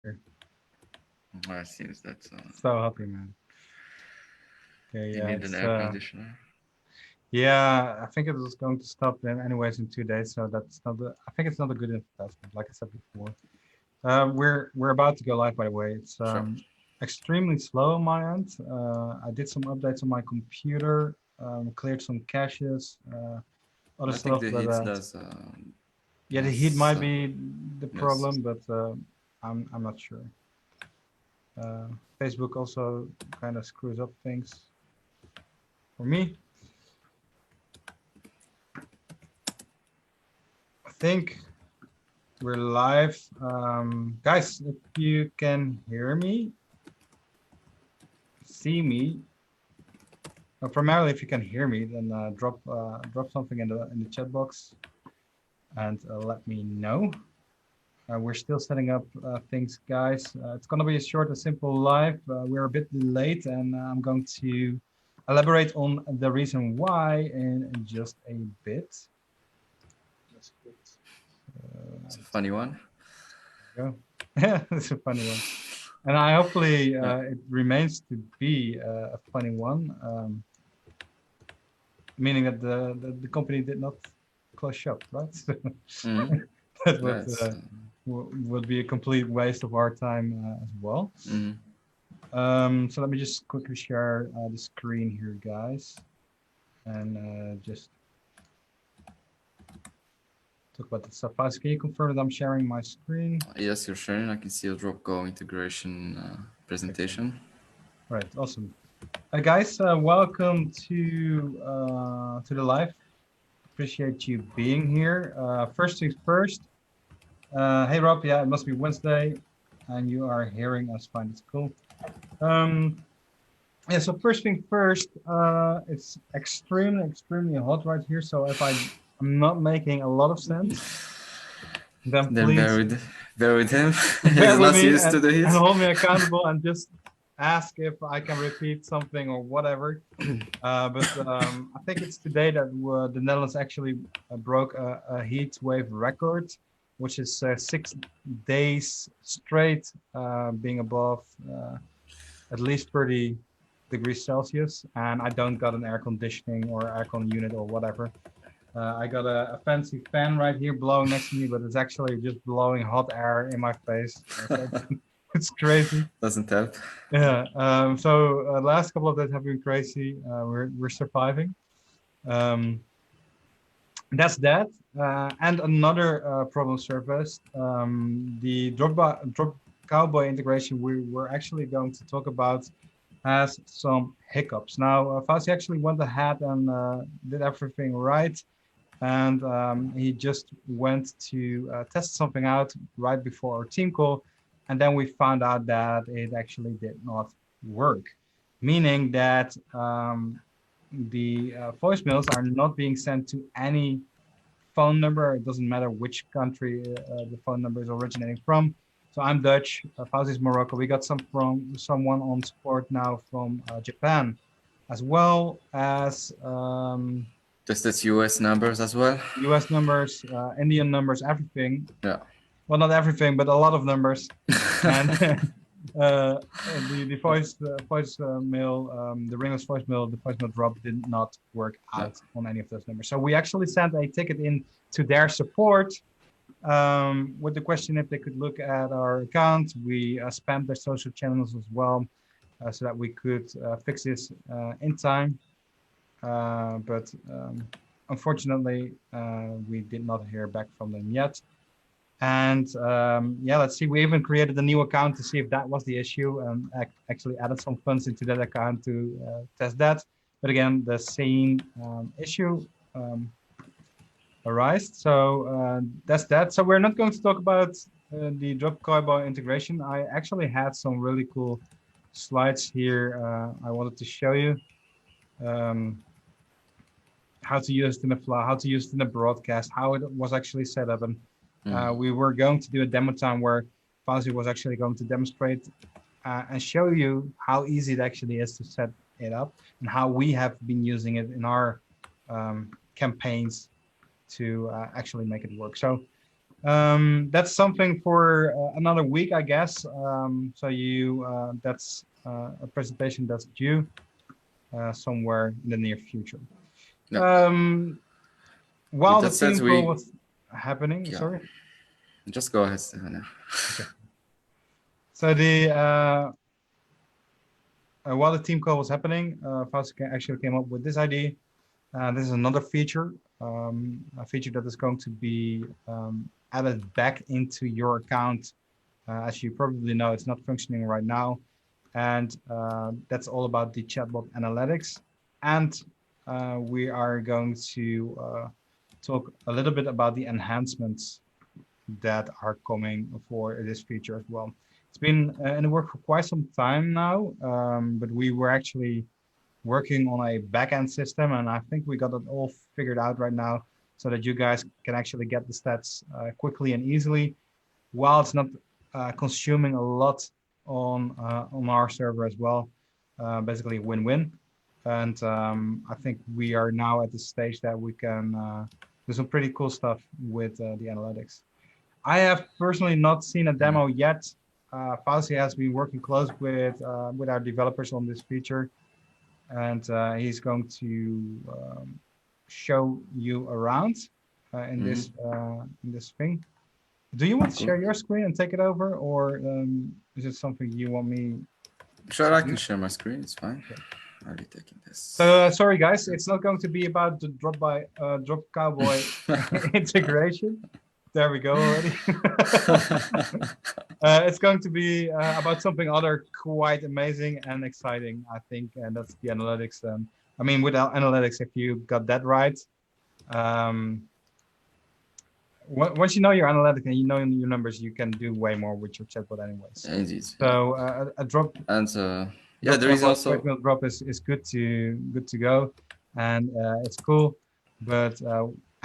It seems that So happy, man. Okay, you yeah, need an it's air conditioner. yeah. I think it was going to stop then anyways in 2 days, so that's not. I think it's not a good investment, like I said before. We're about to go live, by the way. It's Sure. extremely slow on my end. I did some updates on my computer, cleared some caches, other I think stuff, the but heat does yeah, the heat has might be the yes. problem, but I'm not sure. Uh, Facebook also kind of screws up things for me. I think we're live. Guys, if you can hear me, see me, primarily if you can hear me, then drop something in the chat box and let me know. We're still setting up things, guys. It's gonna be a short and simple live. We're a bit late, and I'm going to elaborate on the reason why in just a bit. Let's put, It's a funny one. there we go. Yeah, it's a funny one. And I hopefully Yeah. it remains to be a funny one, meaning that the company did not close shop, right? So Mm. that Yeah. It's. would be a complete waste of our time as well. Mm. So let me just quickly share the screen here, guys, and just talk about the stuff. Can you confirm that I'm sharing my screen? Yes, you're sharing. I can see a Dropgo integration Excellent. presentation. Right, awesome. Guys, welcome to the live. Appreciate you being here. First things first. Hey Rob, yeah, it must be Wednesday, and you are hearing us fine. It's cool. Um, yeah, so first thing first, it's extremely hot right here. So if I'm not making a lot of sense, then Then please bear with him. bear He's with not me used to the and heat. hold me accountable and just ask if I can repeat something or whatever. But I think it's today that the Netherlands actually broke a heat wave record, which is 6 days straight being above at least 30 degrees Celsius. And I don't got an air conditioning or aircon unit or whatever. I got a fancy fan right here blowing next to me, but it's actually just blowing hot air in my face. So it's crazy. Doesn't help. Yeah. So last couple of days have been crazy. We're surviving. Um, that's that. And another problem surfaced. The drop cowboy integration we were actually going to talk about has some hiccups. Now, Fauci actually went ahead and did everything right. And he just went to test something out right before our team call. And then we found out that it actually did not work, meaning that the voicemails are not being sent to any phone number. It doesn't matter which country the phone number is originating from. So I'm Dutch, Fauzi's Morocco. We got someone on support now from Japan, as well as Just as US numbers as well. US numbers, Indian numbers, everything. Yeah. Well, not everything, but a lot of numbers. And the voicemail, the ringless voicemail, the voicemail drop did not work Yeah. out on any of those numbers. So we actually sent a ticket in to their support with the question if they could look at our account. We spammed their social channels as well so that we could fix this in time. But unfortunately, we did not hear back from them yet. And yeah, let's see. We even created a new account to see if that was the issue and actually added some funds into that account to test that. But again, the same issue arised. So that's that. So we're not going to talk about the drop cowboy integration. I actually had some really cool slides here I wanted to show you. Um, how to use it in the flow, how to use it in the broadcast, how it was actually set up. And we were going to do a demo time where Fauzi was actually going to demonstrate and show you how easy it actually is to set it up and how we have been using it in our campaigns to actually make it work. So That's something for another week, I guess. So that's a presentation that's due somewhere in the near future. Yeah. While With the that said, team call was happening, yeah, sorry. just go ahead, Stefan. Okay. So while the team call was happening, Fausto actually came up with this idea. This is another feature, a feature that is going to be added back into your account. As you probably know, it's not functioning right now. And that's all about the chatbot analytics. And we are going to talk a little bit about the enhancements that are coming for this feature as well. It's been in the work for quite some time now, but we were actually working on a backend system, and I think we got it all figured out right now so that you guys can actually get the stats quickly and easily, while it's not consuming a lot on our server as well. Basically, win-win. And I think we are now at the stage that we can do some pretty cool stuff with the analytics. I have personally not seen a demo yet. Fauzi has been working close with our developers on this feature, and he's going to show you around in this thing. Do you want to share your screen and take it over, or is it something you want me Sure, to I do? can share my screen. It's fine. Okay. I'll be taking this. So sorry guys, it's not going to be about the drop cowboy integration. There we go already. It's going to be about something other quite amazing and exciting, I think, and that's the analytics. I mean, without analytics, if you got that right, um, once you know your analytics and you know your numbers, you can do way more with your chatbot anyways. Indeed. So a drop And yeah, drop there is cowboy also voicemail drop is good to go, and it's cool, but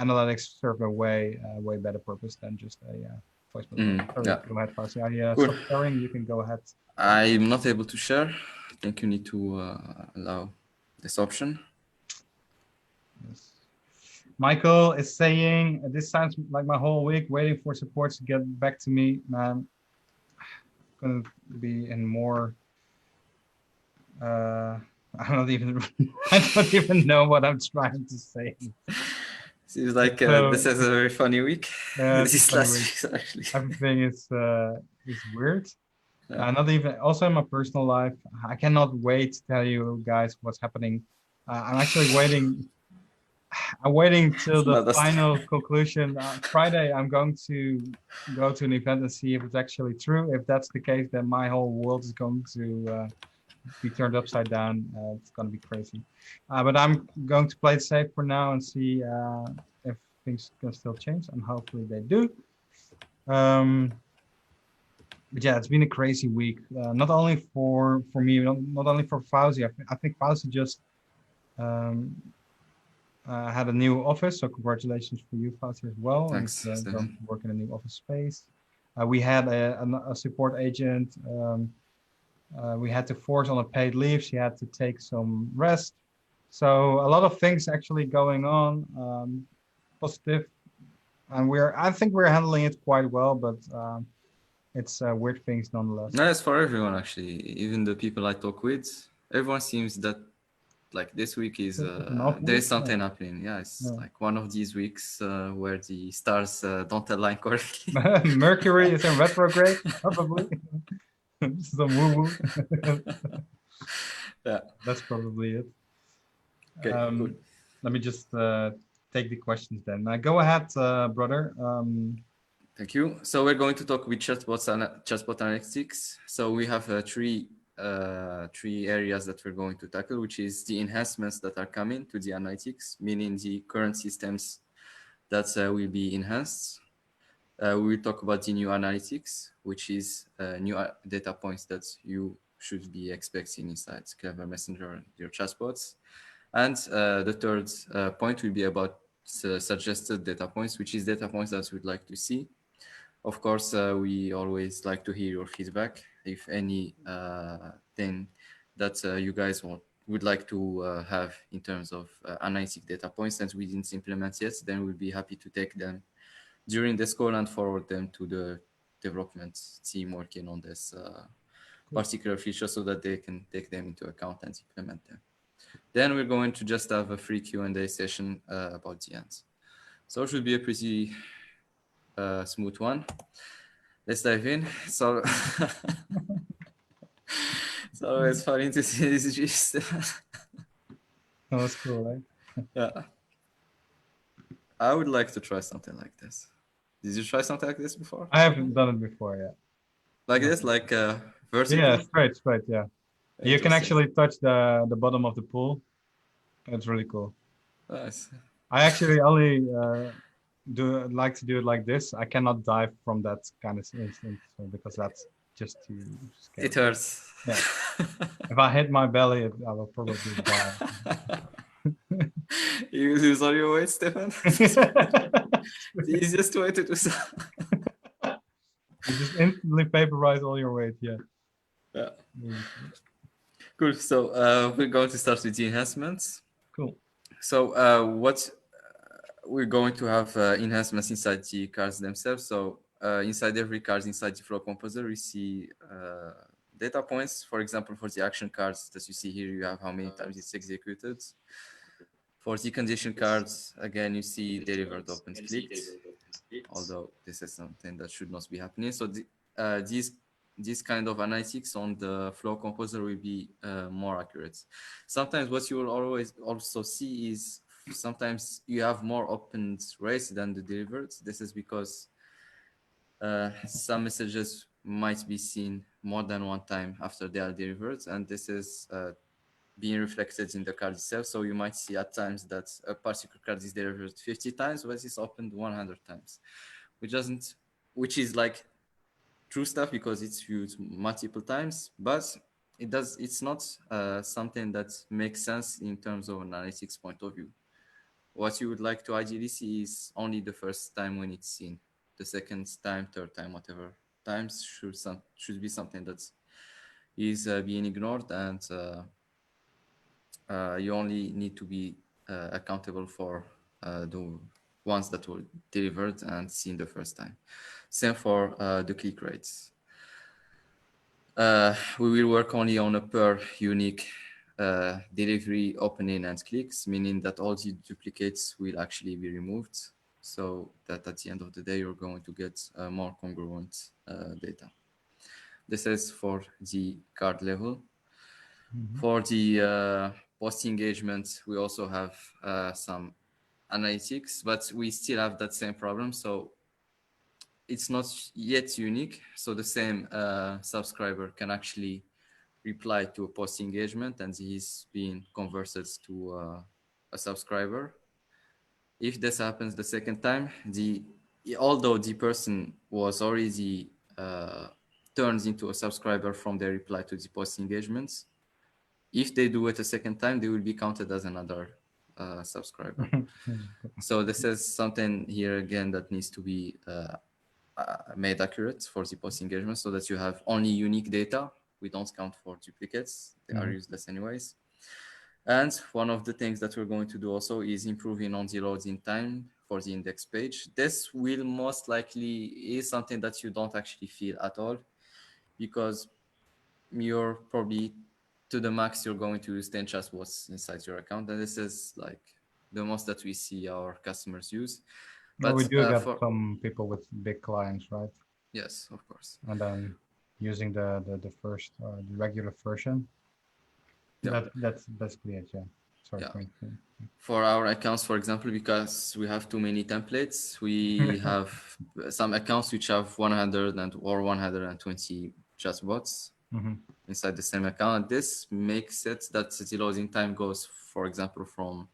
analytics serve a way better purpose than just a voicemail drop. Sorry, yeah. go ahead, Fauci. Cool. Stop sharing. You can go ahead. I'm not able to share. I think you need to allow this option. Yes. Michael is saying, this sounds like my whole week waiting for support to get back to me. Man, I'm gonna be in more. I don't even know what I'm trying to say. Seems like So, this is a very funny week. it's This funny last week. week, actually. Everything is weird. Yeah. Not even also in my personal life. I cannot wait to tell you guys what's happening. I'm actually waiting. I'm waiting till the Not a final conclusion. Friday, I'm going to go to an event and see if it's actually true. If that's the case, then my whole world is going to be turned upside down. It's going to be crazy. But I'm going to play it safe for now and see if things can still change, and hopefully they do. But yeah, it's been a crazy week. Not only for me, not only for Fauzi. I think Fauzi just um, had a new office, so congratulations for you, Fauzi, as well. Thanks, Going Stefan. to work in a new office space. We had a support agent. We had to force on a paid leave. She had to take some rest. So a lot of things actually going on, positive, and I think we're handling it quite well, but it's weird things nonetheless. No, it's for everyone actually. Even the people I talk with, everyone seems that like this week is there is something happening. Yeah, it's like one of these weeks where the stars don't align correctly. Mercury is in retrograde, probably. Some woo woo. Yeah, that's probably it. Okay, cool. Let me just take the questions then. Go ahead, brother. Thank you. So we're going to talk with chatbot analytics. So we have three areas that we're going to tackle, which is the enhancements that are coming to the analytics, meaning the current systems that will be enhanced. We will talk about the new analytics, which is new data points that you should be expecting inside Clever Messenger, your chatbots. And the third point will be about suggested data points, which is data points that we'd like to see. Of course, we always like to hear your feedback. If any thing that you guys would like to have in terms of analytic data points that we didn't implement yet, then we'll be happy to take them during this call and forward them to the development team working on this particular feature so that they can take them into account and implement them. Then we're going to just have a free Q&A session about the ends. So it should be a pretty smooth one. Let's dive in. So it's always funny to see this gist. Oh, that's cool, right? Yeah. I would like to try something like this. Did you try something like this before? I haven't done it before yet. Like No. this, like Yeah, vertically? straight, yeah. You can Interesting. actually touch the bottom of the pool. It's really cool. Nice. I actually only do like to do it like this. I cannot dive from that kind of instant because that's just too scary. It hurts. Yeah. If I hit my belly, I will probably die. You lose all your weight, Stefan? The easiest way to do so. You just instantly vaporize all your weight. Yeah. Yeah. Mm, Cool. So we're going to start with the enhancements. cool. So what we're going to have enhancements inside the cards themselves. So inside every card, inside the flow composer, we see data points. For example, for the action cards that you see here, you have how many times it's executed. For the condition cards, again, you see delivered, opened, clicked, although this is something that should not be happening. So these kind of analytics on the flow composer will be more accurate. Sometimes what you will always also see is sometimes you have more opened rates than the delivered. This is because some messages might be seen more than one time after they are delivered, and this is being reflected in the card itself. So you might see at times that a particular card is delivered 50 times, but it's opened 100 times, which is like true stuff because it's viewed multiple times, but it's not something that makes sense in terms of analytics point of view. What you would like to ideally see is only the first time when it's seen. The second time, third time, whatever times should be something that is being ignored, and you only need to be accountable for the ones that were delivered and seen the first time. Same for the click rates. We will work only on a per unique delivery opening and clicks, meaning that all the duplicates will actually be removed, so that at the end of the day, you're going to get more congruent data. This is for the card level. Mm-hmm. For the post engagement, we also have some analytics, but we still have that same problem. So it's not yet unique. So the same subscriber can actually reply to a post engagement, and he's being converted to a subscriber. If this happens the second time, although the person was already turned into a subscriber from their reply to the post engagements, if they do it a second time, they will be counted as another subscriber. So this is something here again that needs to be made accurate for the post engagement, so that you have only unique data. We don't count for duplicates; they are useless anyways. And one of the things that we're going to do also is improving on the loading time for the index page. This will most likely is something that you don't actually feel at all, because you're probably to the max you're going to use 10 chatbots inside your account, and this is like the most that we see our customers use. Well, we But do get for some people with big clients, right? yes, of course. And then using the first the regular version. Yeah. That's basically it. Yeah. Sorry. Yeah. Yeah. For our accounts, for example, because we have too many templates, we have some accounts which have 100 or 120 chatbots inside the same account. This makes it that the loading time goes, for example, from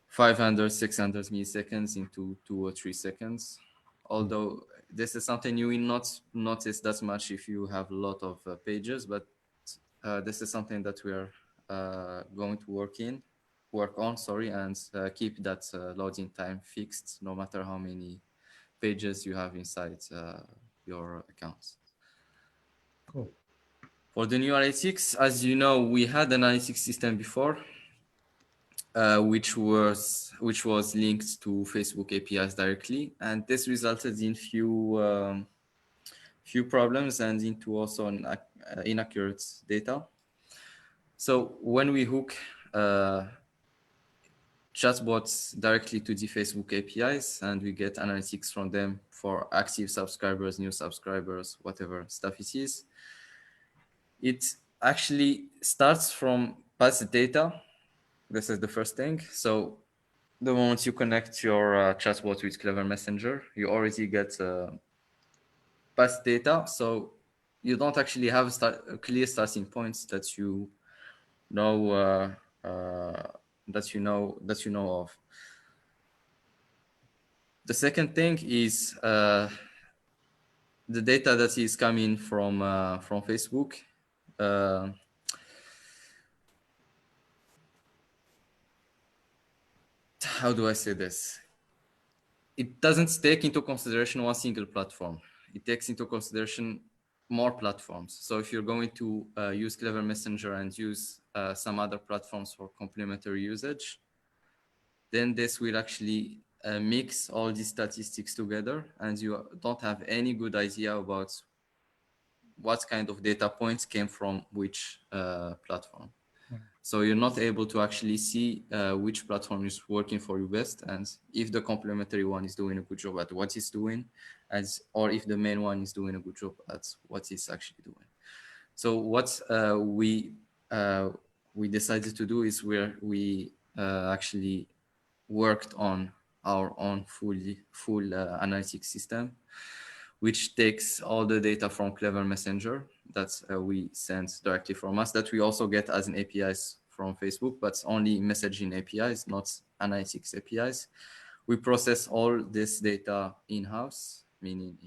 500, 600 milliseconds into 2 or 3 seconds. Although this is something you will not notice that much if you have a lot of pages, but this is something that we are going to work on, and keep that loading time fixed no matter how many pages you have inside your accounts. Cool. For the new analytics, as you know, we had an analytics system before. which was linked to Facebook APIs directly, and this resulted in few problems and into also inaccurate data. So when we hook chatbots directly to the Facebook APIs and we get analytics from them for active subscribers, new subscribers, whatever stuff it is, it actually starts from past data. This is the first thing. So the moment you connect your chatbot with Clever Messenger, you already get past data. So you don't actually have a clear starting points that you know that you know of. The second thing is the data that is coming from Facebook. Uh, how do I say this? It doesn't take into consideration one single platform. It takes into consideration more platforms. So if you're going to use Clever Messenger and use some other platforms for complementary usage, then this will actually mix all these statistics together, and you don't have any good idea about what kind of data points came from which platform. So you're not able to actually see which platform is working for you best, and if the complementary one is doing a good job at what it's doing, or if the main one is doing a good job at what it's actually doing. So what we decided to do is we actually worked on our own full analytics system, which takes all the data from Clever Messenger that we send directly from us, that we also get as an APIs from Facebook, but only messaging APIs, not analytics APIs. We process all this data in-house, meaning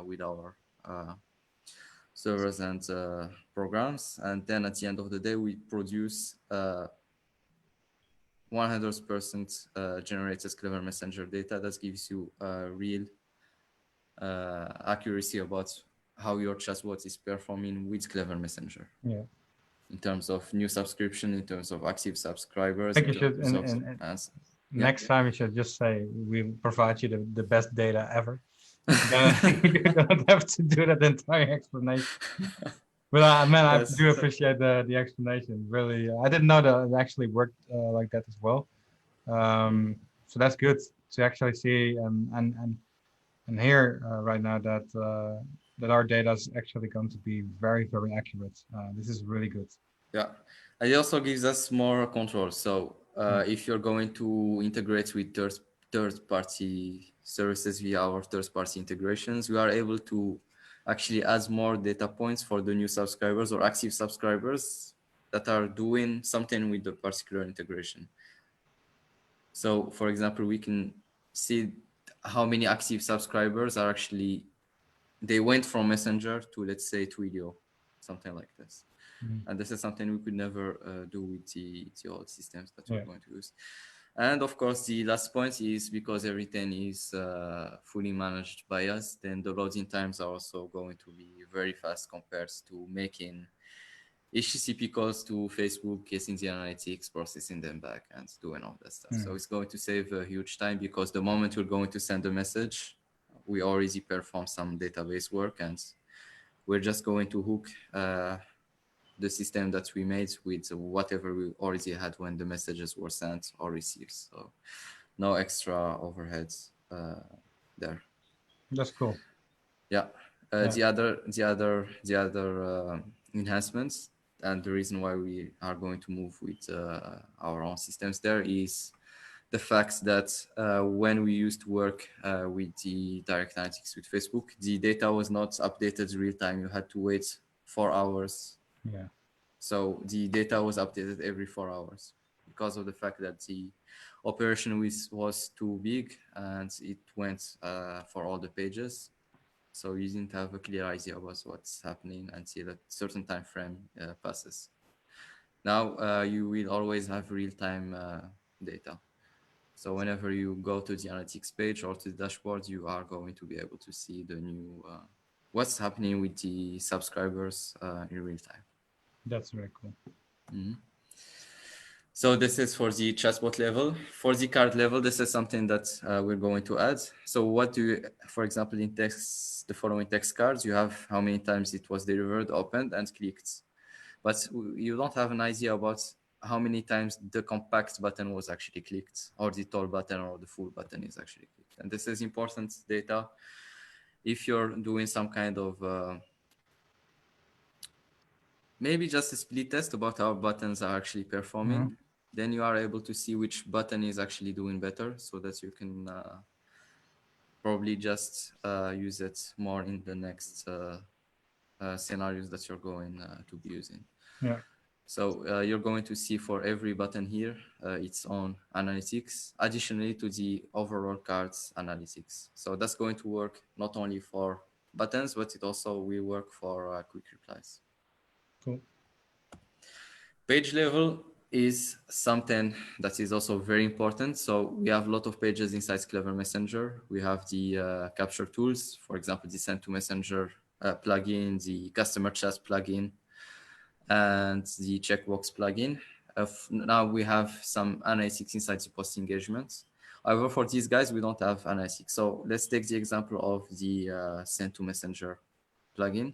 with our servers and programs. And then at the end of the day, we produce 100% generated Clever Messenger data that gives you real accuracy about how your chatbot is performing with Clever Messenger. Yeah. In terms of new subscription, in terms of active subscribers, I think in you should, terms of next time you should just say we provide you the best data ever. You don't have to do that entire explanation. But man, I Yes. do appreciate the explanation. Really, I didn't know that it actually worked like that as well. So that's good to actually see and hear right now that that our data is actually going to be very accurate. This is really good. Yeah, and it also gives us more control. So Mm. if you're going to integrate with third-party services via our third-party integrations, we are able to actually add more data points for the new subscribers or active subscribers that are doing something with the particular integration. So, for example, we can see how many active subscribers are actually, they went from Messenger to, let's say, Twilio, something like this. And this is something we could never do with the old systems that we're going to use. And of course, the last point is because everything is fully managed by us, then the loading times are also going to be very fast compared to making HTTP calls to Facebook, getting the analytics, processing them back, and doing all that stuff. So it's going to save a huge time because the moment we're going to send a message, we already perform some database work, and we're just going to hook the system that we made with whatever we already had when the messages were sent or received. So no extra overheads there. That's cool. Yeah. The other enhancements, and the reason why we are going to move with our own systems there, is the fact that when we used to work with the direct analytics with Facebook, the data was not updated real time. You had to wait 4 hours. Yeah. So the data was updated every 4 hours because of the fact that the operation was too big and it went for all the pages. So you didn't have a clear idea about what's happening until a certain time frame passes. Now you will always have real-time data. So whenever you go to the analytics page or to the dashboard, you are going to be able to see the new what's happening with the subscribers in real time. That's very cool. So this is for the chatbot level. For the card level, this is something that we're going to add. So what do you, for example, in text, the following text cards, you have how many times it was delivered, opened, and clicked. But you don't have an idea about how many times the compact button was actually clicked, or the tall button or the full button is actually clicked. And this is important data if you're doing some kind of maybe just a split test about how buttons are actually performing. Then you are able to see which button is actually doing better, so that you can probably just use it more in the next scenarios that you're going to be using. Yeah. So you're going to see for every button here its own analytics, additionally to the overall cards analytics. So that's going to work not only for buttons, but it also will work for quick replies. Cool. Page level is something that is also very important. So we have a lot of pages inside Clever Messenger. We have the capture tools, for example, the send to messenger plugin, the customer chat plugin, and the checkbox plugin. Now we have some analytics inside the post engagements. However, for these guys, we don't have analytics. So let's take the example of the send to messenger plugin.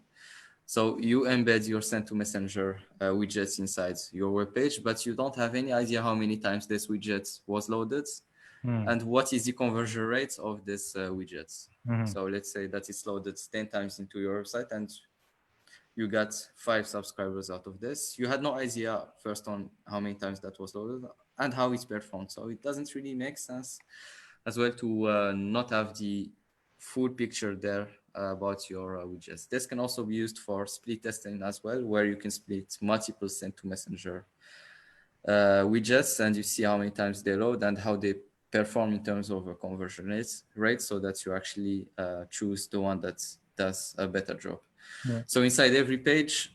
So you embed your send to messenger widgets inside your web page, but you don't have any idea how many times this widget was loaded and what is the conversion rate of this widgets. So let's say that it's loaded 10 times into your website and you got 5 subscribers out of this. You had no idea first on how many times that was loaded and how it's performed. So it doesn't really make sense as well to not have the full picture there about your widgets. This can also be used for split testing as well, where you can split multiple send to messenger widgets and you see how many times they load and how they perform in terms of a conversion rate so that you actually choose the one that does a better job. Yeah. So inside every page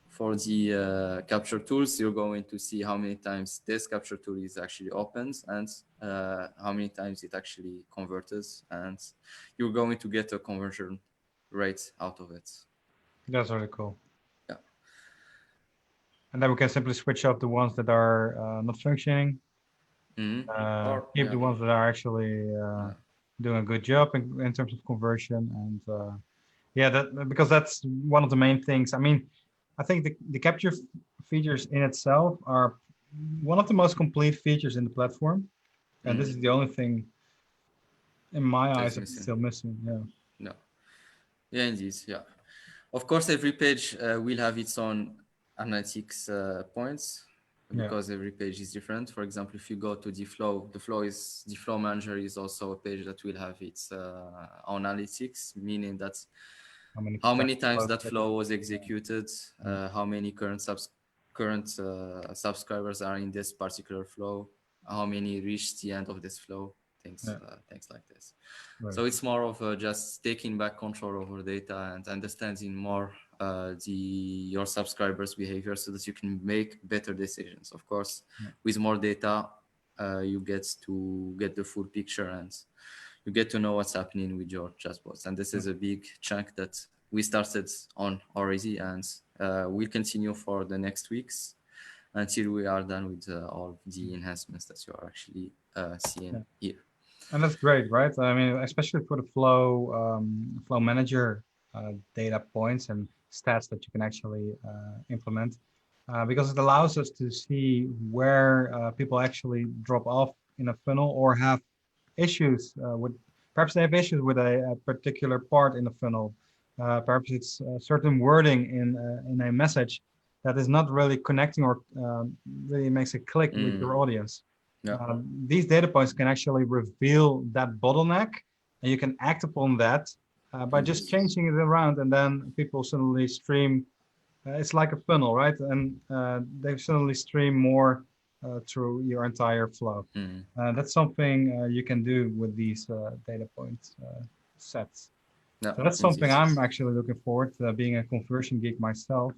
for the capture tools, you're going to see how many times this capture tool is actually opened and how many times it actually converts, and you're going to get a conversion rate out of it. That's really cool. Yeah. And then we can simply switch off the ones that are not functioning. Or Keep yeah, the ones that are actually doing a good job in terms of conversion. And yeah, that because that's one of the main things. I mean, I think the capture features in itself are one of the most complete features in the platform. And this is the only thing in my eyes that's that's missing. still missing. Yeah. No. Yeah, indeed. Yeah. Of course, every page will have its own analytics points Yeah. because every page is different. For example, if you go to the flow manager is also a page that will have its own analytics, meaning that how many times that flow was executed, how many current subscribers are in this particular flow, how many reached the end of this flow, things like this. Right. So it's more of just taking back control over data and understanding more your subscribers' behavior so that you can make better decisions. Of course, with more data, you get to get the full picture and you get to know what's happening with your chatbots. And this is a big chunk that we started on already and we'll continue for the next weeks until we are done with all the enhancements that you are actually seeing here. And that's great, right? I mean, especially for the flow manager data points and stats that you can actually implement, because it allows us to see where people actually drop off in a funnel or have issues with. Perhaps they have issues with a particular part in the funnel. Perhaps it's certain wording in a message that is not really connecting or really makes a click with your audience. Yeah. These data points can actually reveal that bottleneck, and you can act upon that by just changing it around, and then people suddenly stream. It's like a funnel, right? And they suddenly stream more through your entire flow. That's something you can do with these data points sets. Yeah, So that's something I'm actually looking forward to, being a conversion geek myself.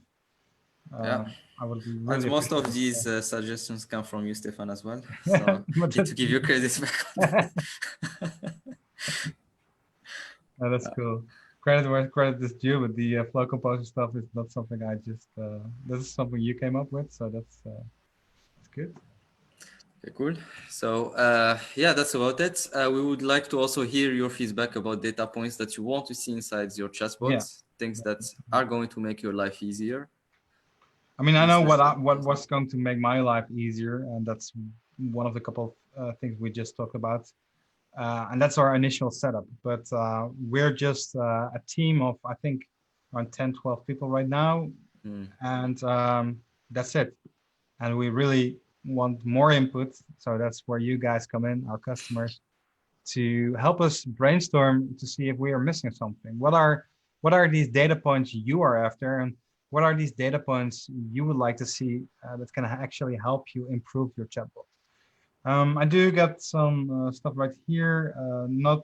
Yeah. I would And really most of appreciate these suggestions come from you, Stefan, as well. So need to give you credit back on that. That's cool. Credit where credit is due, but the flow composer stuff is not something I just. This is something you came up with, so that's Good. Okay, cool. So yeah, that's about it. We would like to also hear your feedback about data points that you want to see inside your Yeah. chatbots, things that are going to make your life easier. I mean, I Please know let's share. what was going to make my life easier, and that's one of the couple of things we just talked about. And that's our initial setup. But we're just a team of, I think, around 10, 12 people right now. Mm. And that's it. And we really want more input. So that's where you guys come in, our customers, to help us brainstorm to see if we are missing something. What are these data points you are after, and what are these data points you would like to see that can actually help you improve your chatbot? I do get some stuff right here, not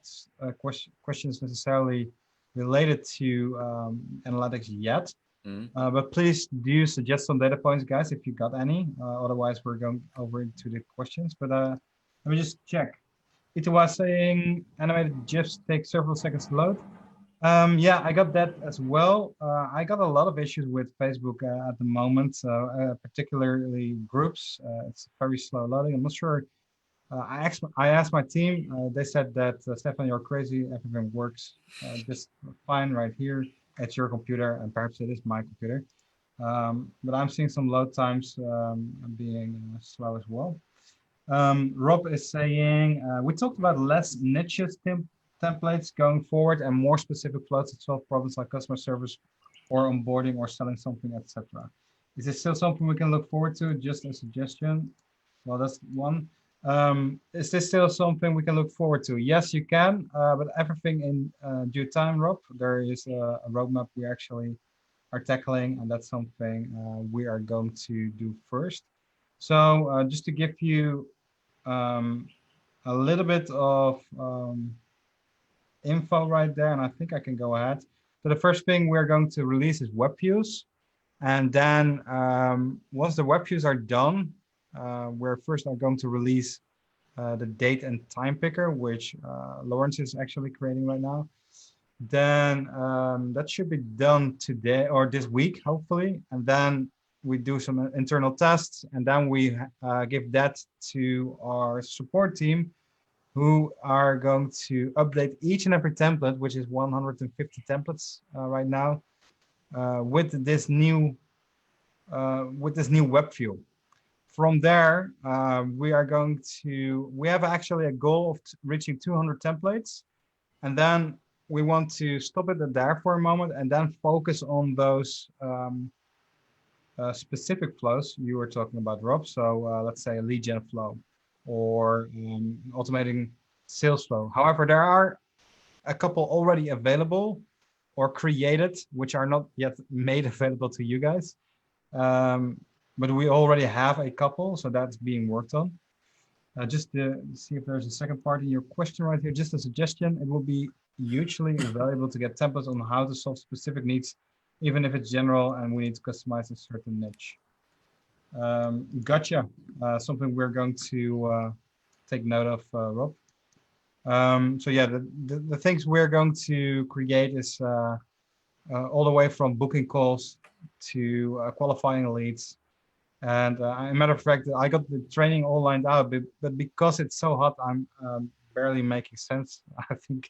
questions necessarily related to analytics yet, Mm. but please do suggest some data points, guys, if you got any. Otherwise, we're going over into the questions. But let me just check. It was saying animated GIFs take several seconds to load. Yeah, I got that as well. I got a lot of issues with Facebook at the moment, particularly groups. It's very slow loading. I'm not sure. I asked my team. They said that Stefan, you're crazy. Everything works just fine right here. It's your computer, and perhaps it is my computer. But I'm seeing some load times being slow as well. Rob is saying we talked about less niches templates going forward and more specific flows to solve problems like customer service or onboarding or selling something, etc. Is this still something we can look forward to? Just a suggestion. Well, that's one. Is this still something we can look forward to? Yes, you can, but everything in due time, Rob. There is a roadmap we actually are tackling, and that's something we are going to do first. So just to give you um, a little bit of info right there, and I think I can go ahead. So the first thing we're going to release is web views. And then once the web views are done, we're first are going to release the date and time picker, which Lawrence is actually creating right now. Then that should be done today or this week, hopefully. And then we do some internal tests, and then we give that to our support team, who are going to update each and every template, which is 150 templates right now, with this new web view. From there, we have actually a goal of reaching 200 templates, and then we want to stop it there for a moment and then focus on those specific flows you were talking about, Rob. So let's say a lead gen flow or automating sales flow. However, there are a couple already available or created, which are not yet made available to you guys. But we already have a couple, so that's being worked on. Just to see if there's a second part in your question right here, just a suggestion. It will be hugely valuable to get templates on how to solve specific needs, even if it's general and we need to customize a certain niche. Gotcha. Something we're going to take note of, Rob. So yeah, the things we're going to create is all the way from booking calls to qualifying leads. And as a matter of fact, I got the training all lined out, but because it's so hot, I'm barely making sense. I think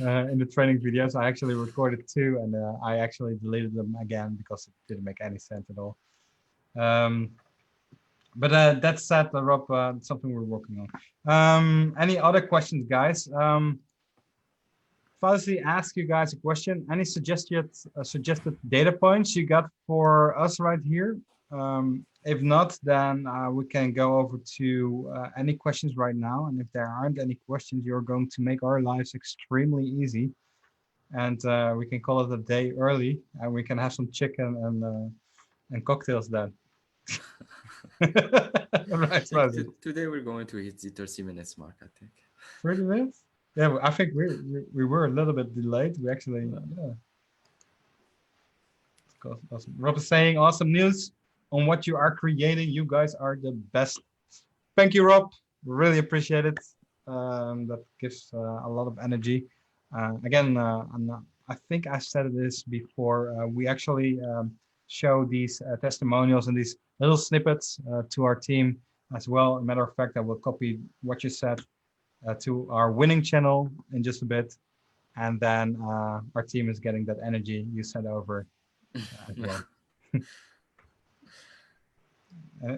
in the training videos, I actually recorded two, and I actually deleted them again because it didn't make any sense at all. But that said, Rob, something we're working on. Any other questions, guys? Firstly, ask you guys a question. Any suggested data points you got for us right here? If not, then we can go over to any questions right now. And if there aren't any questions, you're going to make our lives extremely easy. And we can call it a day early, and we can have some chicken and cocktails then. I Right, think right. today we're going to hit the 30 minutes mark, I think. 30 minutes? Yeah, I think we were a little bit delayed. We actually, yeah. Awesome. Rob is saying awesome news on what you are creating. You guys are the best. Thank you, Rob. Really appreciate it. That gives a lot of energy. Again, I think I said this before. We actually show these testimonials and these little snippets to our team as well. A matter of fact, I will copy what you said to our winning channel in just a bit. And then our team is getting that energy you sent over as well.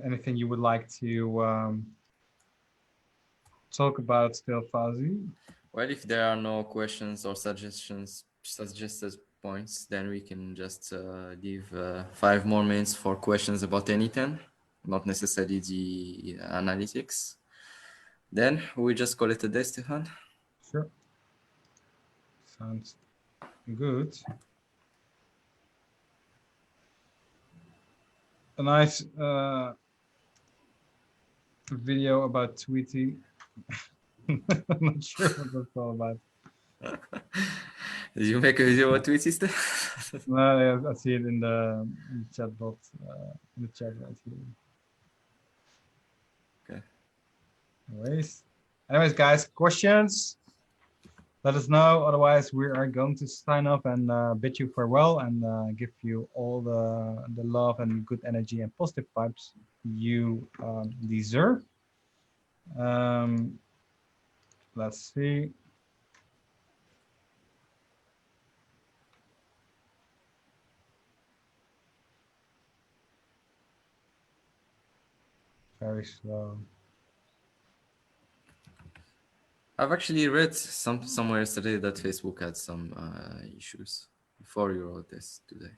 Anything you would like to talk about still, Fauzi? Well, if there are no questions or suggested points, then we can just leave 5 more minutes for questions about anything, not necessarily the analytics. Then we just call it a day, Stefan. Sure. Sounds good. A nice video about Tweety. I'm not sure what that's all about. Did you make a video about tweet system? No, I see it in the chatbot, in the chat right here. Okay. Anyways, guys, questions? Let us know. Otherwise, we are going to sign off and bid you farewell and give you all the love and good energy and positive vibes you deserve. Let's see. Very slow. I've actually read somewhere yesterday that Facebook had some issues before you wrote this today.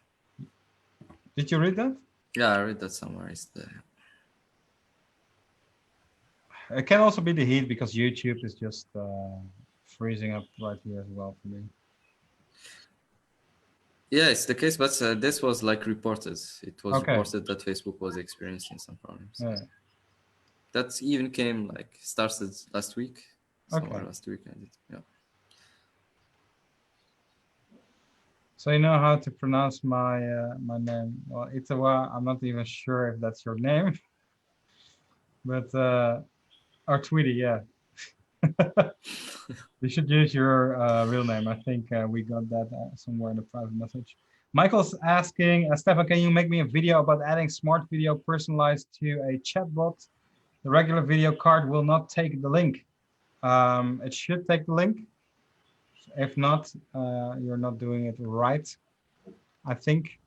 Did you read that? Yeah, I read that somewhere yesterday. It can also be the heat because YouTube is just freezing up right here as well for me. Yeah, it's the case, but this was like reported. It was Okay. reported that Facebook was experiencing some problems. Yeah. That even started last week. Somewhere Okay. last week, yeah. So you know how to pronounce my my name. Well, Itawa, I'm not even sure if that's your name, but or Tweety, yeah. You should use your real name. I think we got that somewhere in the private message. Michael's asking, Stefan, can you make me a video about adding smart video personalized to a chatbot? The regular video card will not take the link. It should take the link. If not, you're not doing it right, I think.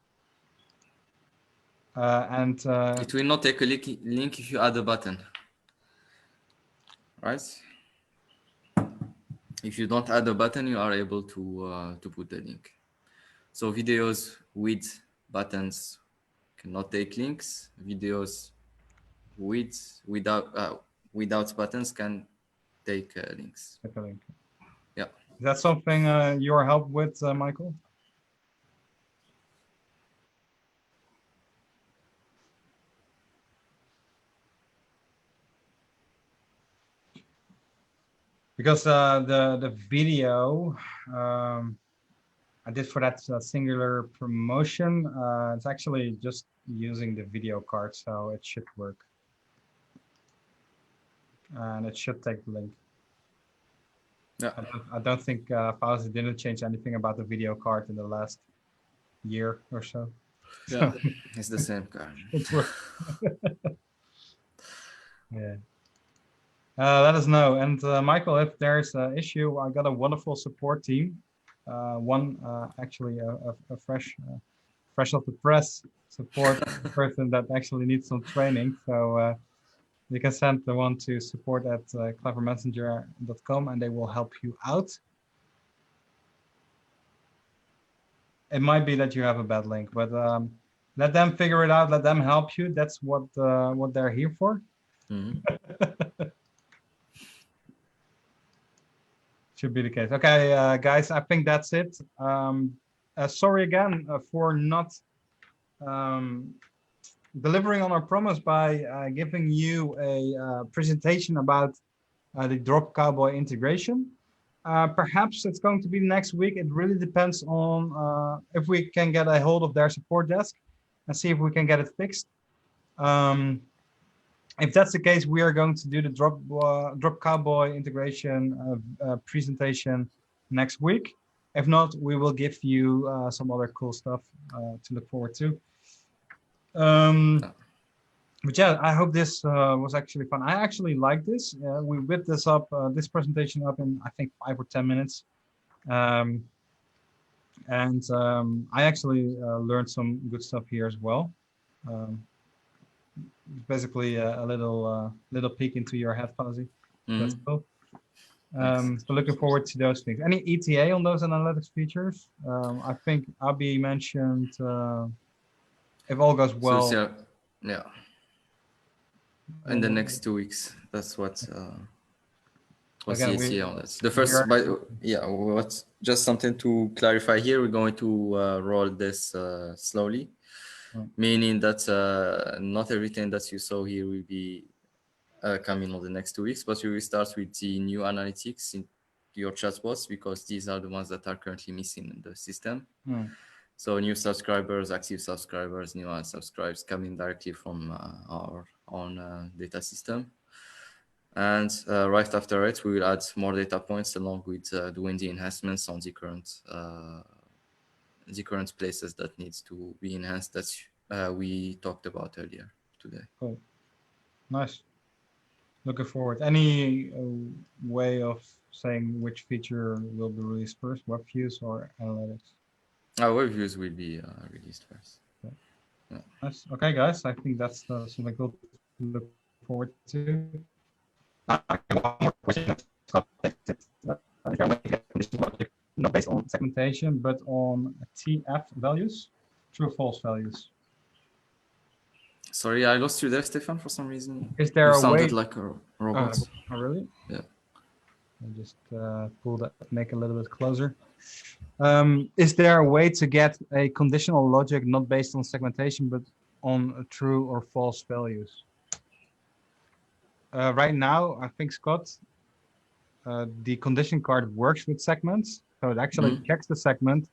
It will not take a link if you add a button, right? If you don't add a button, you are able to put the link. So videos with buttons cannot take links. Videos without buttons can take links. Take a link. Yeah. Is that something you're helped with, Michael? Because the video I did for that singular promotion, it's actually just using the video card, so it should work. And it should take the link. Yeah. I don't think Fauzi didn't change anything about the video card in the last year or so. Yeah, it's the same card. Yeah. Let us know. And Michael, if there's an issue, I got a wonderful support team. Actually a fresh off the press support person that actually needs some training. So you can send the one to support@clevermessenger.com and they will help you out. It might be that you have a bad link, but let them figure it out. Let them help you. That's what they're here for. Mm-hmm. Should be the case. Okay, guys, I think that's it. Sorry again for not delivering on our promise by giving you a presentation about the Drop Cowboy integration. Perhaps it's going to be next week. It really depends on if we can get a hold of their support desk and see if we can get it fixed. If that's the case, we are going to do the Drop Cowboy integration presentation next week. If not, we will give you some other cool stuff to look forward to. But yeah, I hope this was actually fun. I actually like this. We whipped this up, this presentation up in I think 5 or 10 minutes, um, and I actually learned some good stuff here as well. Um, Basically, a little peek into your head, Fuzzy. That's Mhm. cool. Thanks. So looking forward to those things. Any ETA on those analytics features? I think Abby mentioned if all goes So well. yeah, in the Well, next 2 weeks, that's what's the again, ETA on this. The we are first, but yeah, what's just something to clarify here. We're going to roll this slowly, meaning that not everything that you saw here will be coming on the next 2 weeks, but we will start with the new analytics in your chatbots because these are the ones that are currently missing in the system. So new subscribers, active subscribers, new unsubscribes coming directly from our own data system. And right after it, we will add more data points along with doing the enhancements on the current places that needs to be enhanced that we talked about earlier today. cool. Nice. Looking forward. Any way of saying which feature will be released first, web views or analytics? Our views will be released first. Okay. Yeah. Nice. Okay, guys. I think that's something cool to look forward to. One more question. Not based on segmentation, but on TF values, true false values. Sorry, I lost you there, Stefan, for some reason. Is there You a sounded way? like a robot. Oh, really? Yeah. I'll just pull that, make a little bit closer. Is there a way to get a conditional logic not based on segmentation, but on true or false values? Right now, I think, Scott, the condition card works with segments. So it actually checks the segment,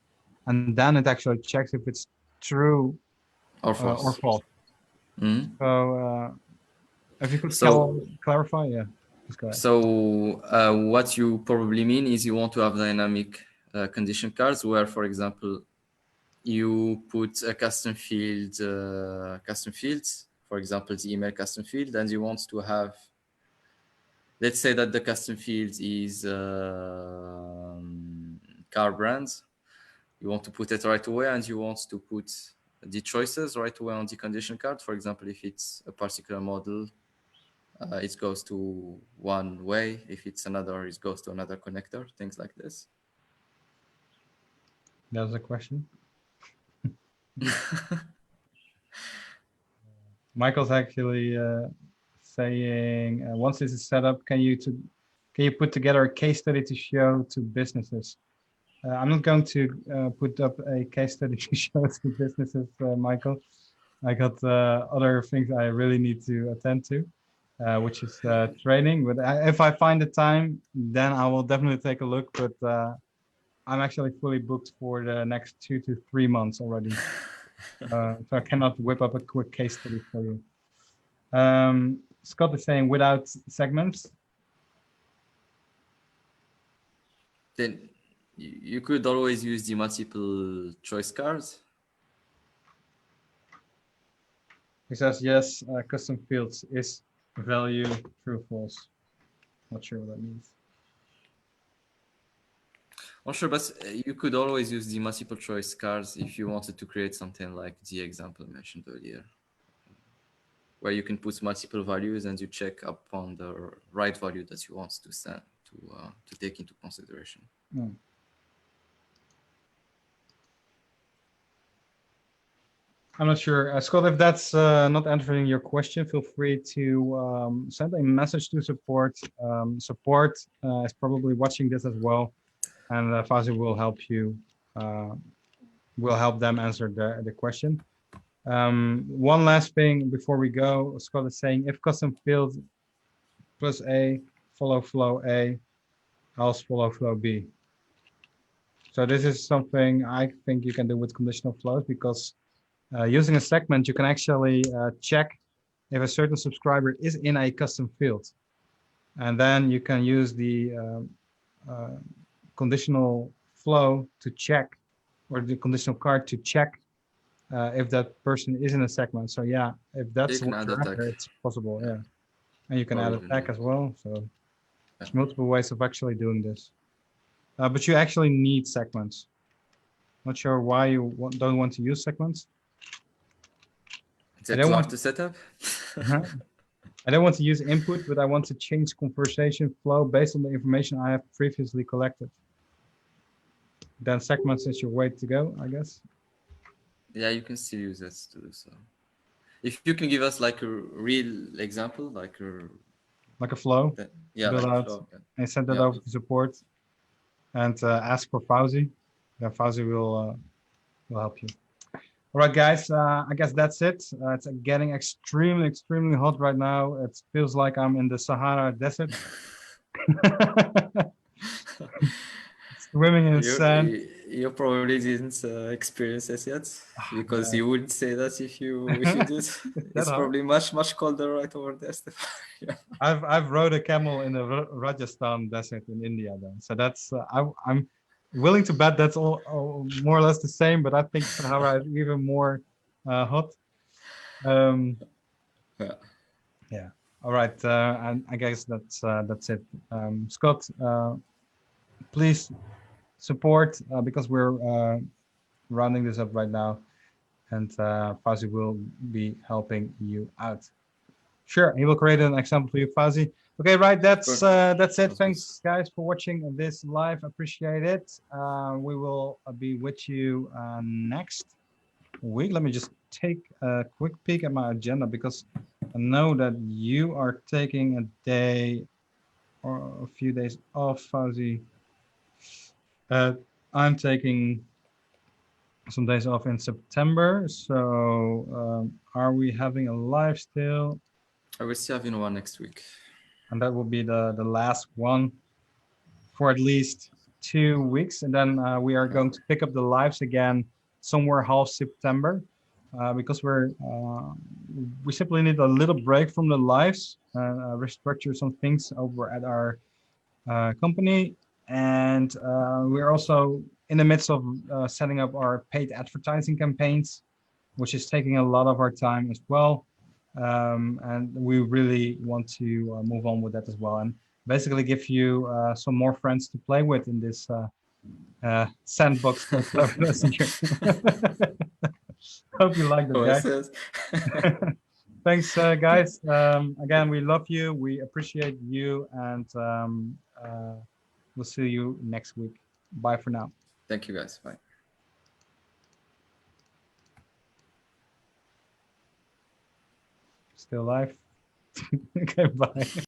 and then it actually checks if it's true Or or false. false. Mhm. So if you could So, clarify, yeah, please go ahead. so what you probably mean is you want to have dynamic condition cards where, for example, you put a custom fields, for example, the email custom field, and you want to have, let's say that the custom field is car brands. You want to put it right away, and you want to put the choices right away on the condition card. For example, if it's a particular model, it goes to one way. If it's another, it goes to another connector, things like this. That's a question. Michael's actually saying, once this is set up, can you put together a case study to show to businesses? I'm not going to put up a case study to show to businesses, Michael. I got other things I really need to attend to, which is training. But if I find the time, then I will definitely take a look. But I'm actually fully booked for the next 2 to 3 months already. So I cannot whip up a quick case study for you. Scott is saying without segments. Then you could always use the multiple choice cards. He says yes, custom fields is value true false. Not sure what that means. Not sure, but you could always use the multiple choice cards if you wanted to create something like the example mentioned earlier, where you can put multiple values and you check upon the right value that you want to send to take into consideration. I'm not sure. Scott, if that's not answering your question, feel free to send a message to support. Support is probably watching this as well, and Fazi will help you. Will help them answer the question. One last thing before we go, Scott is saying if custom field plus A, follow flow A, else follow flow B. So this is something I think you can do with conditional flows because using a segment, you can actually check if a certain subscriber is in a custom field. And then you can use the conditional flow to check, or the conditional card to check if that person is in a segment. So yeah, if You that's can what add a you're tag. after, it's possible. Yeah, Yeah, and you can or add a even tag as well. So yeah. there's multiple ways of actually doing this. But you actually need segments. Not sure why you don't want to use segments. Is I it don't too want. hard to set up? I don't want to use input, but I want to change conversation flow based on the information I have previously collected. Then segments is your way to go, I guess. Yeah, you can still use that to do so. If you can give us like a real example, like Like a flow, yeah, build like a out flow. Yeah. and send that Yeah. over to support and ask for Fauzi. Then Fauzi will help you. All right, guys. I guess that's it. It's getting extremely hot right now. It feels like I'm in the Sahara Desert, swimming in sand. You probably didn't experience this yet, because Man, you wouldn't say that if you did. is that It's hard? probably much colder right over there, Stefan. Yeah. I've rode a camel in the Rajasthan desert in India, though. So that's I'm willing to bet that's all more or less the same. But I think Sahara is even more hot. Um, Yeah. yeah. All right. And I guess that's it. Scott, please support because we're rounding this up right now, and Fuzzy will be helping you out. Sure, he will create an example for you, Fuzzy. Okay, right. That's Sure. that's it. Sounds good. Thanks, guys, for watching this live. Appreciate it. We will be with you next week. Let me just take a quick peek at my agenda because I know that you are taking a day or a few days off, Fuzzy. I'm taking some days off in September. So, are we having a live still? I will still have one next week. And that will be the last one for at least 2 weeks. And then we are going to pick up the lives again somewhere half September because we simply need a little break from the lives, restructure some things over at our company. And we're also in the midst of setting up our paid advertising campaigns, which is taking a lot of our time as well. And we really want to move on with that as well. And basically give you some more friends to play with in this sandbox called Clever Messenger. Hope you like that, Oh, it guys. says. Thanks, guys. Again, we love you. We appreciate you. And we'll see you next week. Bye for now. Thank you, guys. Bye. Still live? Okay, bye.